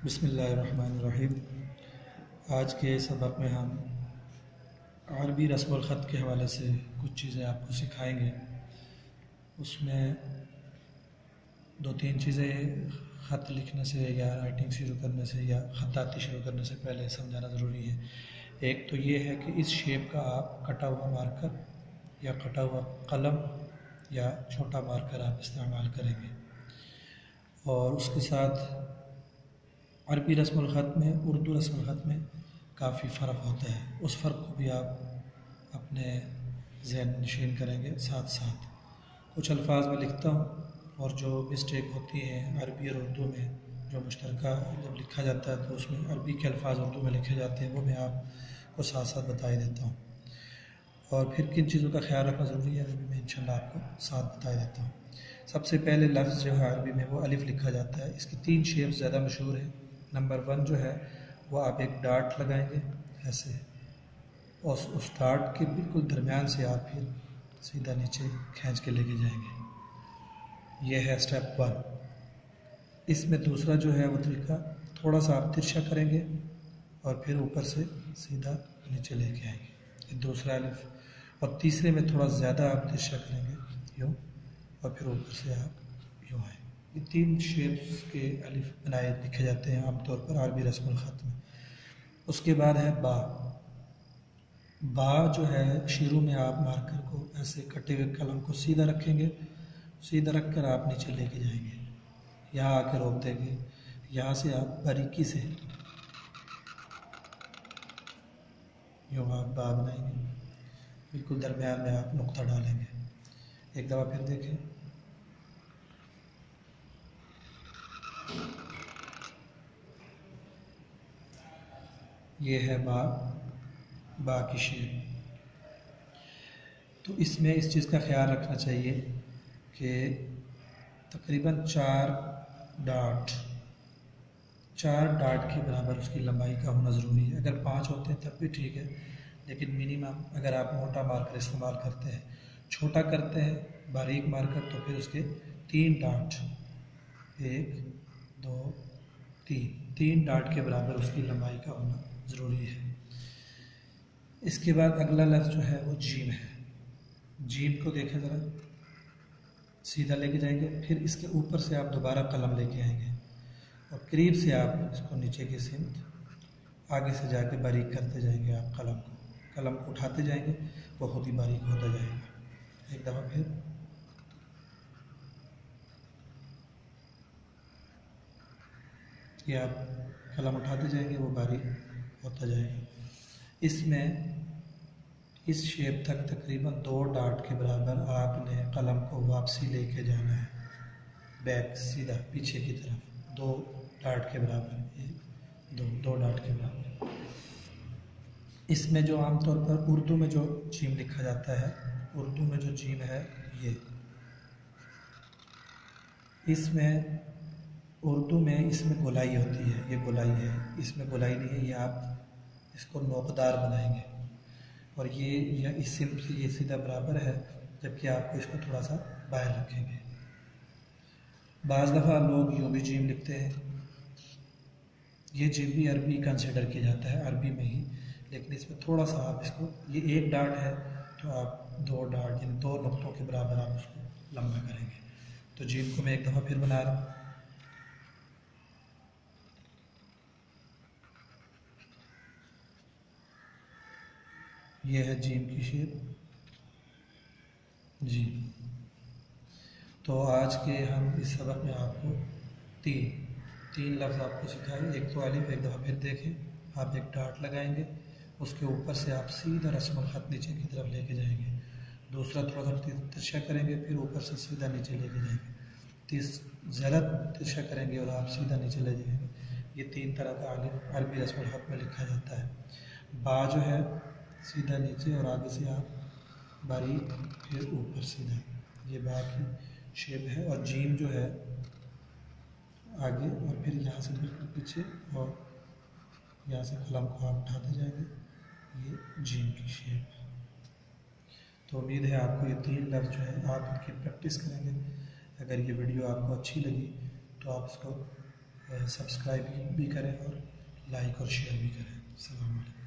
बिस्मिल्लाहिर्रहमानिर्रहीम। आज के सबक में हम अरबी रस्मुल ख़त के हवाले से कुछ चीज़ें आपको सिखाएंगे। उसमें दो तीन चीज़ें ख़त लिखने से या राइटिंग शुरू करने से या ख़त्ताती शुरू करने से पहले समझाना ज़रूरी है। एक तो ये है कि इस शेप का आप कटा हुआ मार्कर या कटा हुआ कलम या छोटा मार्कर आप इस्तेमाल करेंगे। और उसके साथ अरबी रस्मुल ख़त में उर्दू रस्मुल ख़त में काफ़ी फ़र्क होता है, उस फ़र्क को भी आप अपने ज़हन नशीन करेंगे। साथ साथ कुछ अल्फाज में लिखता हूँ और जो मिस्टेक होती है अरबी और उर्दू में, जो मुश्तरका जब लिखा जाता है तो उसमें अरबी के अल्फाज उर्दू में लिखे जाते हैं, वो मैं आपको साथ साथ बता ही देता हूँ। और फिर किन चीज़ों का ख्याल रखना ज़रूरी है वो भी मैं इंशाल्लाह आपको साथ बता देता हूँ। सबसे पहले लफ्ज़ जो है अरबी में वो अलिफ़ लिखा जाता है। इसकी तीन शेप्स ज़्यादा मशहूर है। नंबर 1 जो है वो आप एक डार्ट लगाएंगे ऐसे, और उस डार्ट के बिल्कुल दरमियान से आप फिर सीधा नीचे खींच के लेके जाएंगे। ये है स्टेप 1। इसमें दूसरा जो है वो तरीका, थोड़ा सा आप तिरछा करेंगे और फिर ऊपर से सीधा नीचे लेके आएंगे, ये दूसरा अलिफ। और तीसरे में थोड़ा ज़्यादा आप तिरछा करेंगे यूँ, और फिर ऊपर से आप यूँ आएंगे। ये तीन शेप्स के अलिफ बनाए लिखे जाते हैं आमतौर पर अरबी रस्मुल ख़त में। उसके बाद है बा। बा जो है शुरू में आप मार्कर को ऐसे कटे हुए कलम को सीधा रखेंगे, सीधा रख कर आप नीचे लेके जाएंगे, यहाँ आकर रोक देंगे। यहाँ से आप बारीकी से यूँ आप बा बनाएंगे, बिल्कुल दरमियान में आप नुक्ता डालेंगे। एक दफ़ा फिर देखें। ये है बा की शेप। तो इसमें इस चीज़ का ख्याल रखना चाहिए कि तकरीबन 4 डाट के बराबर उसकी लंबाई का होना ज़रूरी है। अगर 5 होते हैं तब भी ठीक है, लेकिन मिनिमम अगर आप मोटा मार्कर इस्तेमाल करते हैं, छोटा करते हैं बारीक मार्कर, तो फिर उसके 3 डाट, 1 2 3 डाट के बराबर उसकी लंबाई का होना ज़रूरी है। इसके बाद अगला लफ्ज़ जो है वो जीम है। जीम को देखें ज़रा, सीधा लेके जाएंगे, फिर इसके ऊपर से आप दोबारा कलम लेके आएंगे और करीब से आप इसको नीचे की सिमत आगे से जाके बारीक करते जाएंगे। आप कलम को उठाते जाएंगे, वो खुद ही बारीक होता जाएगा। एक दफ़ा फिर। ये आप कलम उठाते जाएंगे, वो बारीक होता जाएगा। इसमें इस शेप तक तकरीबन 2 डाट के बराबर आपने कलम को वापसी लेके जाना है, बैक सीधा पीछे की तरफ 2 डाट के बराबर, 2 डाट के बराबर। इसमें जो आमतौर पर उर्दू में जो जीम लिखा जाता है, उर्दू में जो जीम है ये, इसमें उर्दू में इसमें गोलाई होती है, ये गोलाई है, इसमें गोलाई नहीं है। ये आप इसको नोकदार बनाएंगे और ये इस सिम से ये सीधा बराबर है, जबकि आपको इसको थोड़ा सा बाहर रखेंगे। बाज़ दफ़ा लोग यूँ भी जीम लिखते हैं, ये जीम भी अरबी कंसिडर किया जाता है, अरबी में ही, लेकिन इसमें थोड़ा सा आप इसको, ये 1 डाट है तो आप 2 डाट यानी 2 नुक्तों के बराबर आप उसको लंबा करेंगे। तो जीम को मैं एक दफ़ा फिर बना रहा हूँ। ये है जीम की शेप, जी। तो आज के हम इस सबक में आपको तीन लफ्ज़ आपको सिखाए। एक तो अलिफ, एक दफ़ा फिर देखें। आप एक डाट लगाएंगे, उसके ऊपर से आप सीधा रस्मुल ख़त नीचे की तरफ लेके जाएंगे। दूसरा थोड़ा सा तिरछा करेंगे, फिर ऊपर से सीधा नीचे लेके जाएंगे। ज़्यादा तिरछा करेंगे और आप सीधा नीचे ले जाएंगे। ये 3 तरह का अलिफ अरबी रस्मुल ख़त में लिखा जाता है। बा जो है सीधा नीचे और आगे से आप बारीक, फिर ऊपर सीधा, ये बा की शेप है। और जीम जो है आगे और फिर यहाँ से बिल्कुल पीछे, और यहाँ से कलम को आप उठाते जाएंगे, ये जीम की शेप है। तो उम्मीद है आपको ये 3 लफ्ज़ जो है आप इनकी प्रैक्टिस करेंगे। अगर ये वीडियो आपको अच्छी लगी तो आप इसको सब्सक्राइब भी करें और लाइक और शेयर भी करें। अस्सलाम वालेकुम।